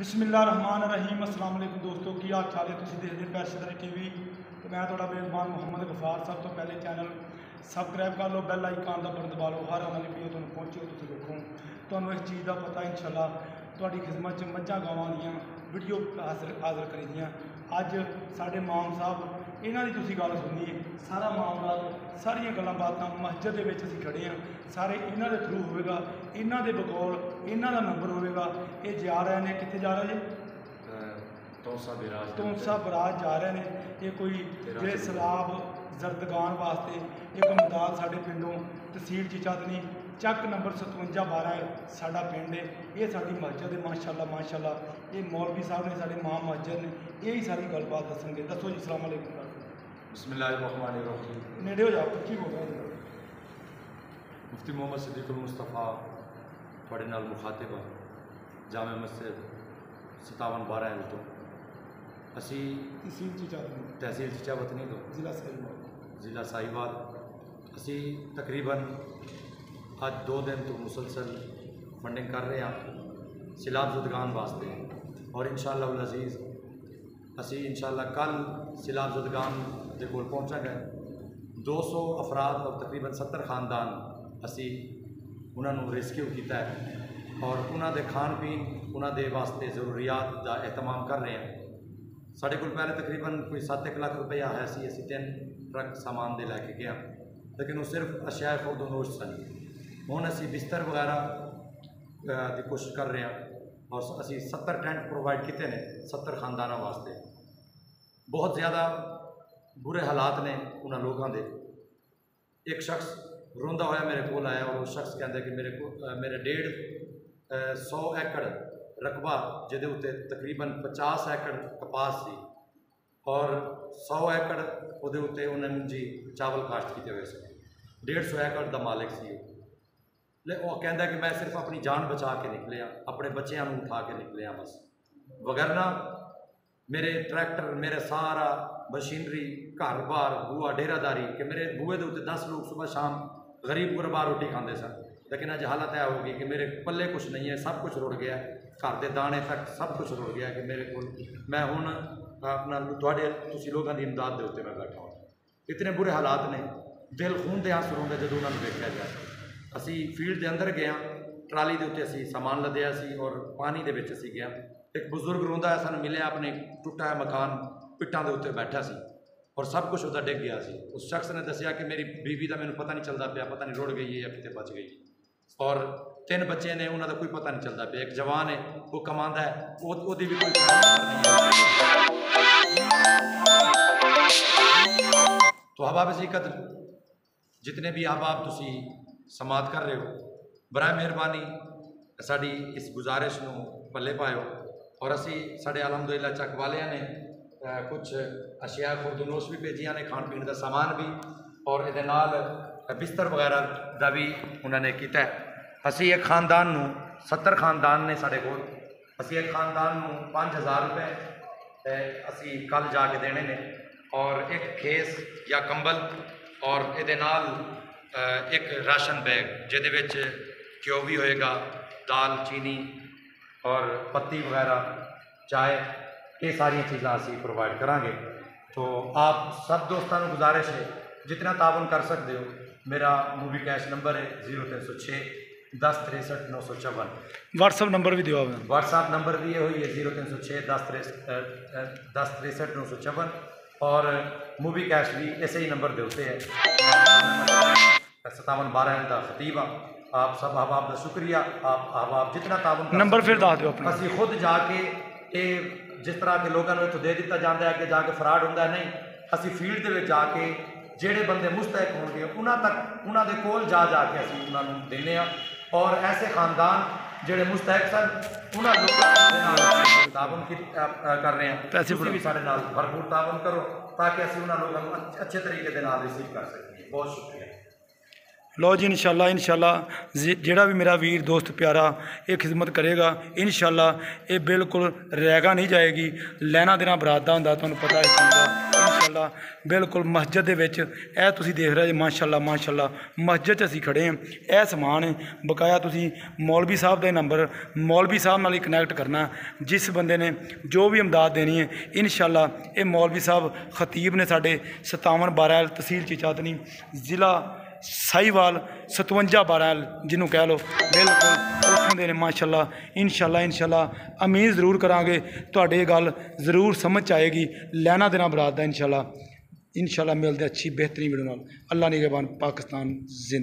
बिस्मिल्लाहिर्रहमानिर्रहीम। अस्सलाम वालेकुम दोस्तों, की हाल चाल है? तुसीं देखदे पैसेदारी टीवी तो मैं थोड़ा मेज़बान मोहम्मद गफार। सब तो पहले चैनल सबसक्राइब कर लो, बैल आइकन का बटन दबा लो, हर आने वाली वीडियो तुहानूं पहुंचे तुसीं देखो। तुहानूं इस चीज़ का पता इंशाअल्लाह तुहाडी खिदमत च मझां गावां दियां वीडियो हाज़र करी दियां। अज साडे माम साहब इन्हां दी तुसीं गल सुननी है, सारा मामला सारियां गल्लां बातां मस्जिद दे विच असीं खड़े हाँ, सारे इन्हां दे थ्रू होवेगा, इन्हां दे बकौल इन्हां दा नंबर होवेगा। ये जा रहे हैं, कित्थे जा रहे जी? तोंसा बराज जा रहे हैं। ये कोई जे सैलाब जरदगान वास्ते एक मदाद साढ़े पिंडों तहसील चिचातनी चक नंबर 5712 साडा पिंड है। ये साडी मस्जिद है माशाअल्लाह माशाअल्लाह। ये मौलवी साहब ने साडे मां मस्जिद ने यही सारी गलबात दसणगे। दसो जी, अस्सलाम वालेकुम। बिस्मिल्लाहिर्रहमानिर्रहीम। नेड़े हो जाओ, की बोल रहे हो? मुफ्ती मोहम्मद सिद्दीकुल मुस्तफ़ा थोड़े नाल मुखातिब है जामे मस्जिद 5712 तो असी तहसील चिचावतनी तो ज़िला साहिवाल असी तकरीबन अज 2 दिन तो मुसलसल फंडिंग कर रहे हैं सैलाब ज़दगान वास्ते। और इंशाअल्लाह अज़ीज़ असी इंशाअल्लाह कल सैलाब ज़दगान के कोल पहुँचांगे। 200 अफराद और तकरीबन 70 खानदान असी उन्होंने रेस्क्यू किया है और उन्होंने खान पीन उन्होंने वास्ते ज़रूरियात का एहतमाम कर रहे हैं। साढ़े को पहले तकरीबन कोई 7 लाख रुपया है सी, असी 3 ट्रक सामान दे लैके गया, लेकिन वो सिर्फ अशिया खुर्दनोश सन। हुण असी बिस्तर वगैरह की कोशिश कर रहे हैं और असी 70 टेंट प्रोवाइड किए हैं 70 खानदानों वास्ते। बहुत ज़्यादा बुरे हालात ने उन्होंने लोगों के। एक शख्स रोंदा होया मेरे को आया और उस शख्स कहता कि मेरे 150 एकड़ रकबा जिहदे उत्ते तकरीबन 50 एकड़ कपास सी और 100 एकड़ उहदे उत्ते उन्हें मुंजी चावल काश्त किए हुए थे। 150 एकड़ का मालिक सी वो कहता कि मैं सिर्फ अपनी जान बचा के निकलिया, अपने बच्चों को उठा के निकलिया बस, वगरना मेरे ट्रैक्टर मेरे सारा मशीनरी घर बार बूआ डेरादारी कि मेरे बूए के उत्ते 10 लोग सुबह शाम गरीब गुरबा रोटी खाते सन। लेकिन अज हालत यह होगी कि मेरे पल्ले कुछ नहीं है, सब कुछ रुड़ गया, घर के दाने तक सब कुछ रुड़ गया कि मेरे को मैं हूँ अपना थोड़े तुसी लोगों की इमदाद के उत्ते मैं बैठा हूँ। इतने बुरे हालात ने, दिल खून के आंसू रोंदे जो उन्होंने देखा जाए। असी फील्ड के अंदर गए, ट्राली के उत्ते असी सामान लदया सी और पानी के विच असी गया। एक बुजुर्ग रोंदा है सानू मिले, अपने टुटा मकान पिट्टां के उत्ते बैठा सी और सब कुछ उसका डिग गया सी। उस शख्स ने दसिया कि मेरी बीवी का मैंने पता नहीं चलता पाया, पता नहीं रुड़ गई है या कितने बच गई। और 3 बच्चे ने, उन्होंने कोई पता नहीं चलता पाया। एक जवान है वो कमांदा है, वो भी कोई तो अहबाब ज़ीक़त जितने भी अहबाब तुसी समात कर रहे हो, बराए मेहरबानी साड़ी इस गुजारिश को पल्ले पायो। और असी साढ़े अलहमदुलिल्लाह चक वालिया ने कुछ अशिया खुर्दनोश भी भेजिया ने, खाण पीण का सामान भी, और ये बिस्तर वगैरह का भी उन्होंने किया। असी एक खानदान 70 खानदान ने साढ़े को, असी एक खानदान 5000 रुपये असी कल जाके देने ने और एक खेस या कंबल और ये एक राशन बैग जिहदे विच घ्यो भी होएगा, दाल चीनी और पत्ती वगैरह चाय, ये सारिया चीज़ां असी प्रोवाइड करांगे। तो आप सब दोस्तों को गुजारिश है जितना तावन कर सकते हो। मेरा मूवी कैश नंबर है 0306 10 63 954। व्हाट्सअप नंबर भी दियो। व्हाट्सअप नंबर भी ये हुई है 0306 10 63 954 और मूवी कैश भी इसे ही नंबर दे है 5712 का खतीब। आप सब अहबाब का शुक्रिया। आप अहबाब जितना तावन नंबर फिर दस दो अपना। असी खुद जाके जिस तरह के लोगों को इतों दे दिता जाता है कि जाके फ्रॉड होंगे नहीं, असी फील्ड के जाके जेड़े बंदे मुस्तहक होंगे उन्होंने कोल जाके असी उन्होंने देने। और ऐसे खानदान जेड़े मुस्तहक सन उन्होंने लोगों तावन कर रहे हैं। पैसे भी साढ़े नाल भरपूर तावन करो ताकि असी उन्होंने लोगों को अच्छे तरीके के नाल रिसीव कर सकें। बहुत शुक्रिया। लो जी, इंशाअल्लाह जेड़ा भी मेरा वीर दोस्त प्यारा ये खिदमत करेगा इंशाअल्लाह ये बिल्कुल रहेगा नहीं जाएगी। लैना देना बरात दा हुंदा, तुहानूं पता है। इंशाल्लाह बिल्कुल मस्जिद दे विच ਇਹ ਤੁਸੀਂ देख रहे जी माशाल्लाह मस्जिद 'ਚ ਅਸੀਂ खड़े हैं। ਇਹ समान है बकाया ਤੁਸੀਂ मौलवी साहब का नंबर मौलवी साहब नाल कनैक्ट करना। जिस बंदे ने जो भी इमदाद देनी है इंशाल्लाह ये मौलवी साहब खतीब ने साढ़े 57 12 तहसील चीचातनी ज़िला साहिवाल 57 12 जिन्हों कह लो बिल्कुल उत्थों दे ने माशाल्लाह इंशाल्लाह उम्मीद जरूर करांगे तुहाडे गल जरूर समझ आएगी। लैना देना बरात दा इंशाल्लाह मिलते अच्छी बेहतरीन वीडियो नाल। अल्लाह निगहबान पाकिस्तान जिंदा।